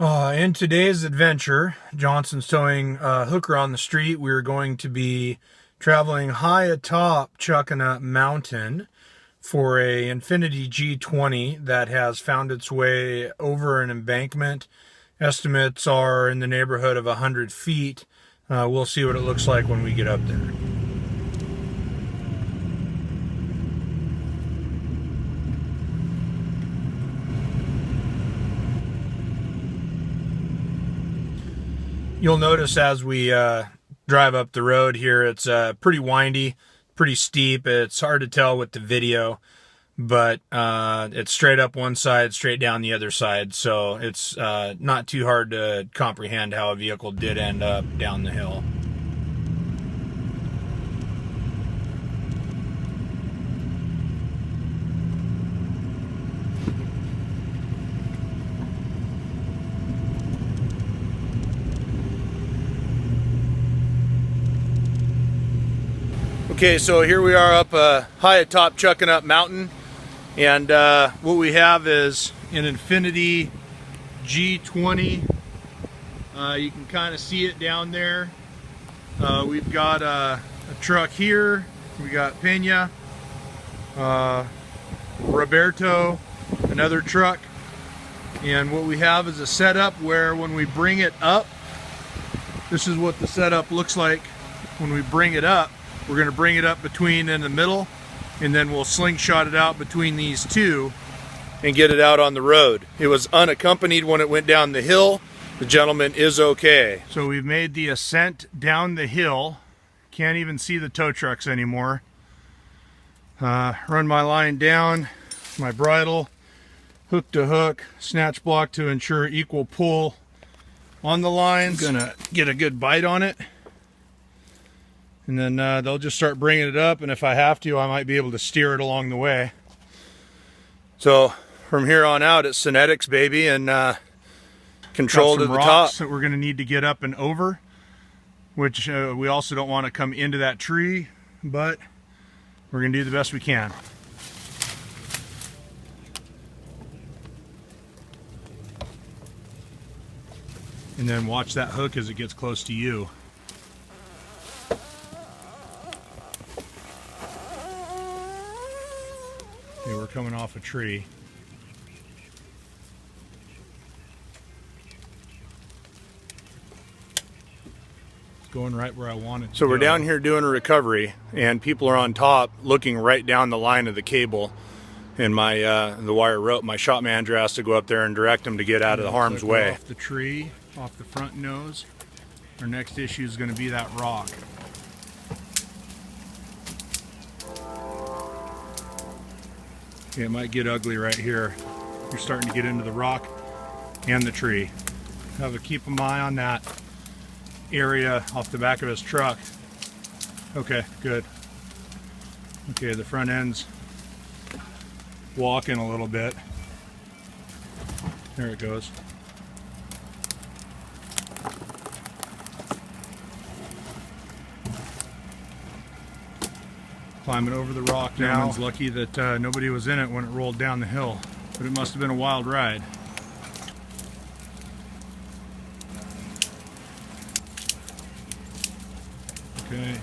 In today's adventure, Johnson's towing a hooker on the street. We're going to be traveling high atop Chuckanut Mountain for a Infiniti G20 that has found its way over an embankment. Estimates are in the neighborhood of 100 feet. We'll see what it looks like when we get up there. You'll notice as we drive up the road here, it's pretty windy, pretty steep. It's hard to tell with the video, but it's straight up one side, straight down the other side. So it's not too hard to comprehend how a vehicle did end up down the hill. Okay, so here we are up high atop Chuckanut Mountain, and what we have is an Infiniti G20. You can kind of see it down there. We've got a truck here. We got Pena, Roberto, another truck, and what we have is a setup where when we bring it up, this is what the setup looks like when we bring it up. We're going to bring it up between in the middle, and then we'll slingshot it out between these two and get it out on the road. It was unaccompanied when it went down the hill. The gentleman is okay. So we've made the ascent down the hill. Can't even see the tow trucks anymore. Run my line down, my bridle, hook to hook, snatch block to ensure equal pull on the lines. Gonna get a good bite on it. And then they'll just start bringing it up, and if I have to, I might be able to steer it along the way. So from here on out, it's Synetics, baby, and control to the top. That we're going to need to get up and over, which we also don't want to come into that tree, but we're going to do the best we can. And then watch that hook as it gets close to you. Okay, we're coming off a tree. It's going right where I want it to. So we're down here doing a recovery, and people are on top looking right down the line of the cable. And my the wire rope, my shop manager has to go up there and direct them to get out of the harm's way. Off the tree, off the front nose. Our next issue is going to be that rock. Okay, it might get ugly right here. You're starting to get into the rock and the tree. Keep an eye on that area off the back of his truck. Okay, good. Okay, the front end's walking a little bit. There it goes. Climbing over the rock now. Gentleman's lucky that nobody was in it when it rolled down the hill, but it must have been a wild ride. Okay,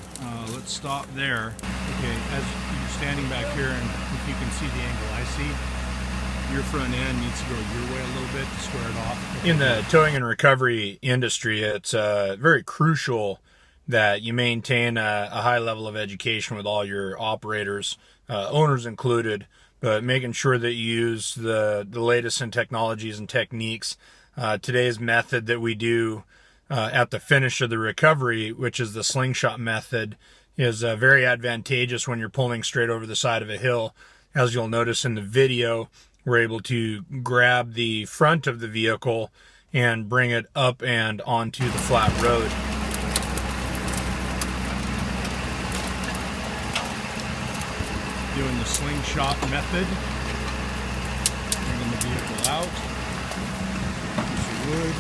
let's stop there. Okay, as you're standing back here, and if you can see the angle I see, your front end needs to go your way a little bit to square it off. Okay. In the towing and recovery industry, it's very crucial that you maintain a high level of education with all your operators, owners included, but making sure that you use the latest in technologies and techniques. Today's method that we do at the finish of the recovery, which is the slingshot method, is very advantageous when you're pulling straight over the side of a hill. As you'll notice in the video, we're able to grab the front of the vehicle and bring it up and onto the flat road. Doing the slingshot method, bringing the vehicle out, piece of wood,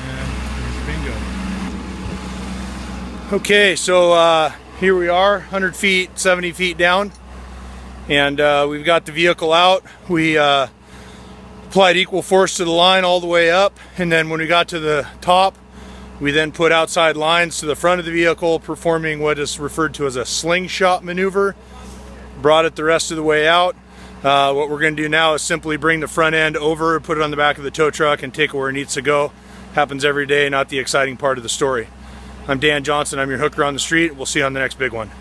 and there's bingo. Okay, so here we are, 100 feet, 70 feet down, And we've got the vehicle out. We applied equal force to the line all the way up, and then when we got to the top, we then put outside lines to the front of the vehicle, performing what is referred to as a slingshot maneuver. Brought it the rest of the way out. What we're going to do now is simply bring the front end over, put it on the back of the tow truck, and take it where it needs to go. Happens every day, not the exciting part of the story. I'm Dan Johnson. I'm your hooker on the street. We'll see you on the next big one.